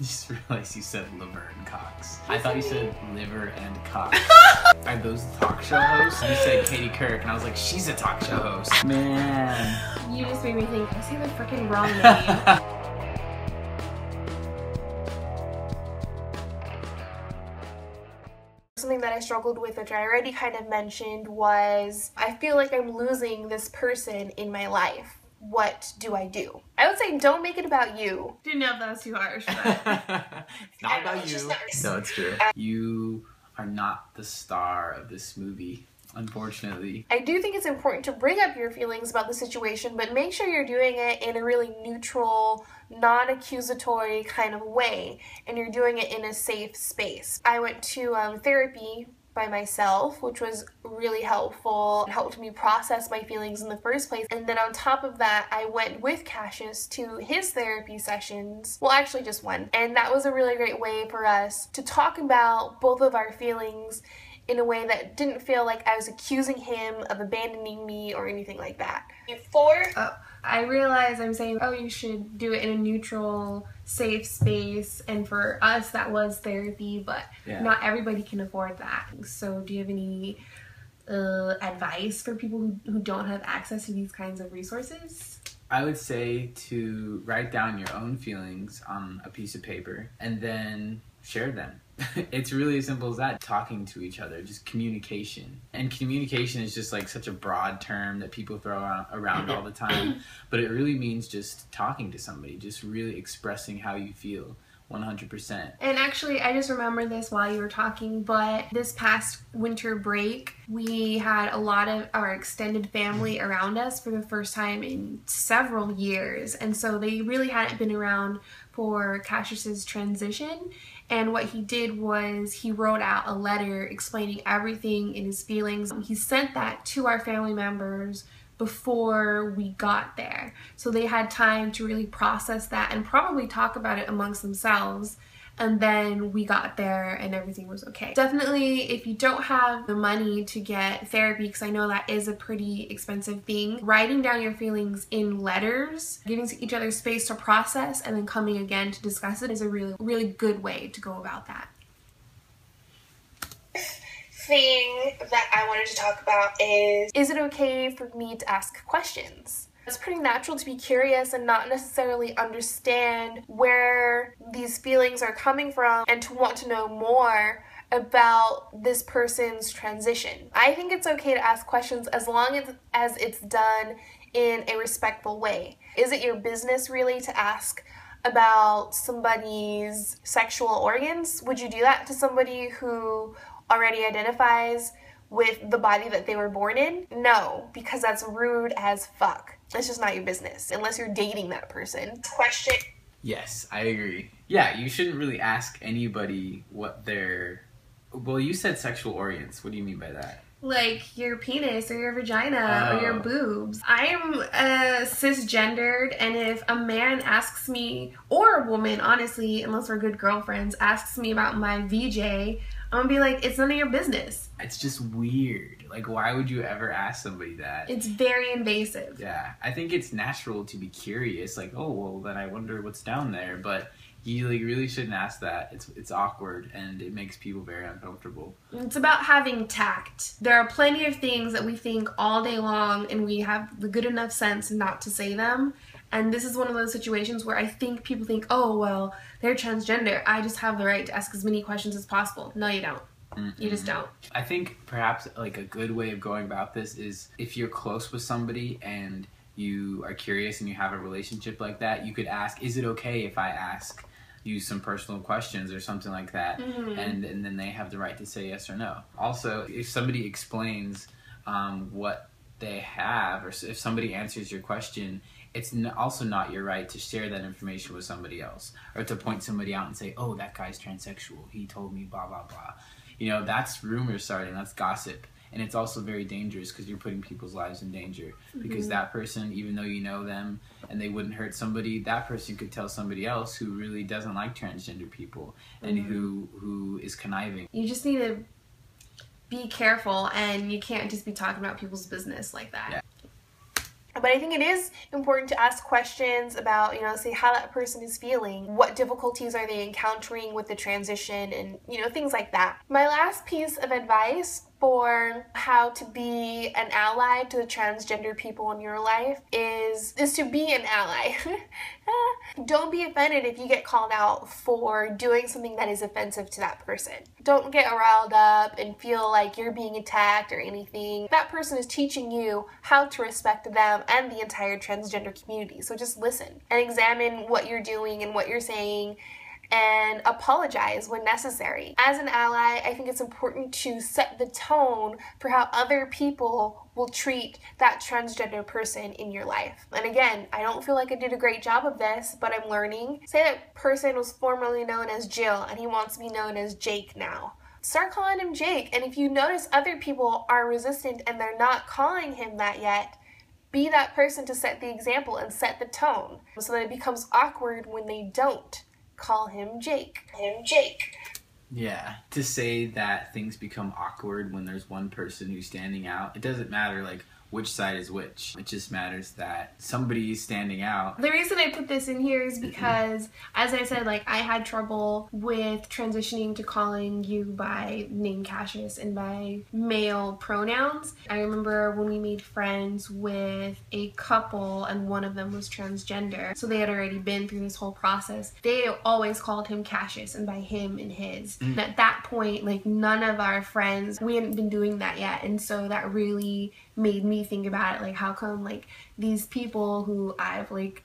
just realized you said liver and cocks. I thought you said liver and cocks. Are those talk show hosts? You said Katie Couric, and I was like, she's a talk show host. Man. You just made me think, I say the freaking wrong name. Something that I struggled with, which I already kind of mentioned, was I feel like I'm losing this person in my life. What do I do? I would say don't make it about you. Didn't know if that was too harsh, but... Not about you. No, it's true. You are not the star of this movie, unfortunately. I do think it's important to bring up your feelings about the situation, but make sure you're doing it in a really neutral, non-accusatory kind of way, and you're doing it in a safe space. I went to therapy by myself, which was really helpful. It helped me process my feelings in the first place. And then on top of that, I went with Cassius to his therapy sessions. Well, actually just one. And that was a really great way for us to talk about both of our feelings in a way that didn't feel like I was accusing him of abandoning me or anything like that. I realize I'm saying, oh, you should do it in a neutral, safe space, and for us that was therapy, but not everybody can afford that. So do you have any advice for people who don't have access to these kinds of resources? I would say to write down your own feelings on a piece of paper and then share them. It's really as simple as that. Talking to each other, just communication. And communication is just like such a broad term that people throw around all the time. But it really means just talking to somebody, just really expressing how you feel. 100%. And actually, I just remembered this while you were talking, but this past winter break, we had a lot of our extended family around us for the first time in several years. And so they really hadn't been around for Cassius's transition. And what he did was he wrote out a letter explaining everything in his feelings. He sent that to our family members before we got there. So they had time to really process that and probably talk about it amongst themselves. And then we got there and everything was okay. Definitely, if you don't have the money to get therapy, because I know that is a pretty expensive thing, writing down your feelings in letters, giving each other space to process, and then coming again to discuss it is a really, really good way to go about that. Thing that I wanted to talk about is it okay for me to ask questions? It's pretty natural to be curious and not necessarily understand where these feelings are coming from and to want to know more about this person's transition. I think it's okay to ask questions as long as it's done in a respectful way. Is it your business really to ask about somebody's sexual organs? Would you do that to somebody who already identifies with the body that they were born in? No, because that's rude as fuck. It's just not your business, unless you're dating that person. Question. Yes, I agree. Yeah, you shouldn't really ask anybody what their... Well, you said sexual organs. What do you mean by that? Like your penis or your vagina or your boobs. I am cisgendered, and if a man asks me, or a woman, honestly, unless we're good girlfriends, asks me about my VJ, I'm gonna be like, it's none of your business. It's just weird. Like, why would you ever ask somebody that? It's very invasive. Yeah, I think it's natural to be curious. Like, oh, well, then I wonder what's down there. But you like really shouldn't ask that. It's awkward and it makes people very uncomfortable. It's about having tact. There are plenty of things that we think all day long and we have the good enough sense not to say them. And this is one of those situations where I think people think, oh, well, they're transgender. I just have the right to ask as many questions as possible. No, you don't. You just don't. I think perhaps like a good way of going about this is if you're close with somebody and you are curious and you have a relationship like that, you could ask, is it okay if I ask you some personal questions or something like that? And then they have the right to say yes or no. Also, if somebody explains what they have, or if somebody answers your question, it's also not your right to share that information with somebody else or to point somebody out and say, oh, that guy's transsexual, he told me blah blah blah. You know, that's rumor starting, that's gossip. And it's also very dangerous because you're putting people's lives in danger. Because that person, even though you know them and they wouldn't hurt somebody, that person could tell somebody else who really doesn't like transgender people and who is conniving. You just need to be careful, and you can't just be talking about people's business like that. Yeah. But I think it is important to ask questions about, say how that person is feeling, what difficulties are they encountering with the transition, and, things like that. My last piece of advice for how to be an ally to the transgender people in your life is to be an ally. Don't be offended if you get called out for doing something that is offensive to that person. Don't get riled up and feel like you're being attacked or anything. That person is teaching you how to respect them and the entire transgender community. So just listen and examine what you're doing and what you're saying, and apologize when necessary. As an ally, I think it's important to set the tone for how other people will treat that transgender person in your life. And again, I don't feel like I did a great job of this, but I'm learning. Say that person was formerly known as Jill and he wants to be known as Jake now. Start calling him Jake. And if you notice other people are resistant and they're not calling him that yet, be that person to set the example and set the tone so that it becomes awkward when they don't call him Jake. Yeah, to say that things become awkward when there's one person who's standing out, it doesn't matter like which side is which. It just matters that somebody is standing out. The reason I put this in here is because, as I said, like I had trouble with transitioning to calling you by name Cassius and by male pronouns. I remember when we made friends with a couple and one of them was transgender, so they had already been through this whole process. They always called him Cassius and by him and his. And at that point, like none of our friends, we hadn't been doing that yet, and so that really made me think about it, like how come like these people who I've like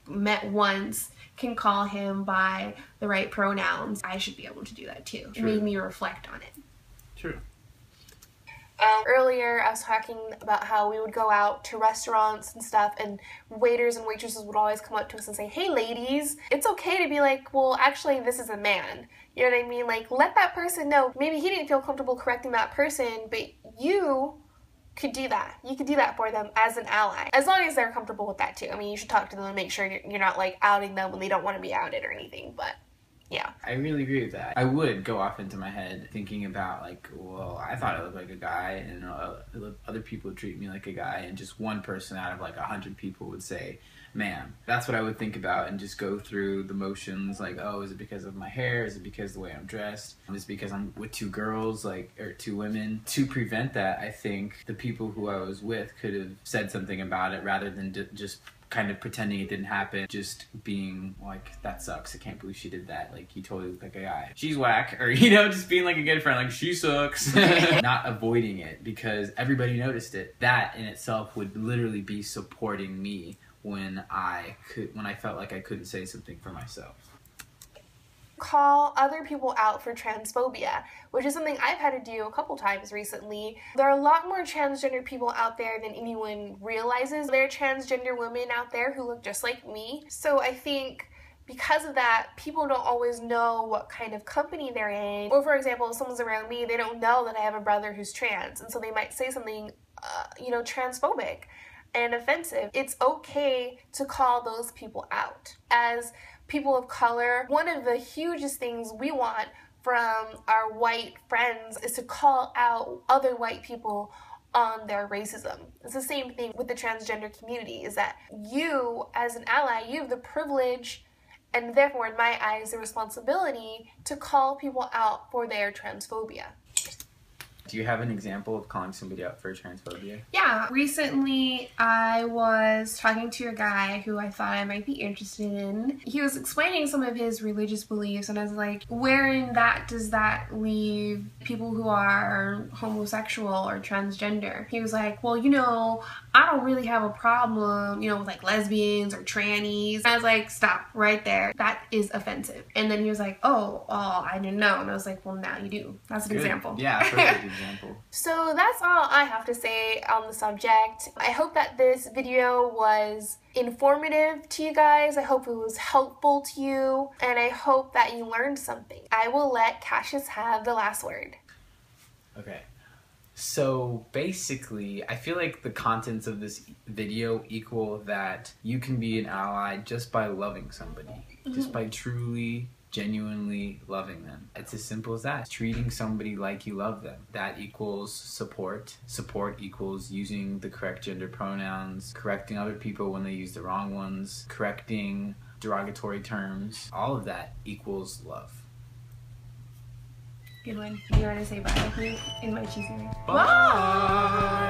met once can call him by the right pronouns. I should be able to do that too. True. It made me reflect on it. True. Earlier I was talking about how we would go out to restaurants and stuff, and waiters and waitresses would always come up to us and say, hey ladies, it's okay to be like, well actually this is a man. You know what I mean? Like let that person know. Maybe he didn't feel comfortable correcting that person, but you could do that. You could do that for them as an ally, as long as they're comfortable with that too. I mean, you should talk to them and make sure you're not like outing them when they don't want to be outed or anything, but yeah. I really agree with that. I would go off into my head thinking about like, well, I thought I looked like a guy, and other people would treat me like a guy, and just one person out of like 100 people would say, ma'am. That's what I would think about and just go through the motions like, oh, is it because of my hair? Is it because of the way I'm dressed? Is it because I'm with two girls, or two women? To prevent that, I think the people who I was with could have said something about it rather than just kind of pretending it didn't happen, just being like, that sucks, I can't believe she did that, like, you totally look like a guy, she's whack, or just being like a good friend, like, she sucks. Not avoiding it because everybody noticed it. That in itself would literally be supporting me when I felt like I couldn't say something for myself. Call other people out for transphobia, which is something I've had to do a couple times recently. There are a lot more transgender people out there than anyone realizes. There are transgender women out there who look just like me. So I think because of that, people don't always know what kind of company they're in. Or for example, if someone's around me, they don't know that I have a brother who's trans, and so they might say something, transphobic and offensive. It's okay to call those people out. As people of color, one of the hugest things we want from our white friends is to call out other white people on their racism. It's the same thing with the transgender community, is that you, as an ally, you have the privilege and therefore, in my eyes, the responsibility to call people out for their transphobia. Do you have an example of calling somebody out for transphobia? Yeah, recently I was talking to a guy who I thought I might be interested in. He was explaining some of his religious beliefs, and I was like, wherein that does that leave people who are homosexual or transgender? He was like, well, I don't really have a problem, with like lesbians or trannies. And I was like, stop right there. That is offensive. And then he was like, oh, I didn't know. And I was like, well, now you do. That's an example. Yeah, perfect example. So that's all I have to say on the subject. I hope that this video was informative to you guys. I hope it was helpful to you, and I hope that you learned something. I will let Cassius have the last word. Okay. So basically, I feel like the contents of this video equal that you can be an ally just by loving somebody, just by truly genuinely loving them. It's as simple as that. Treating somebody like you love them. That equals support. Support equals using the correct gender pronouns, correcting other people when they use the wrong ones, correcting derogatory terms. All of that equals love. Good one. Do you want to say bye with me in my cheesy way? Bye!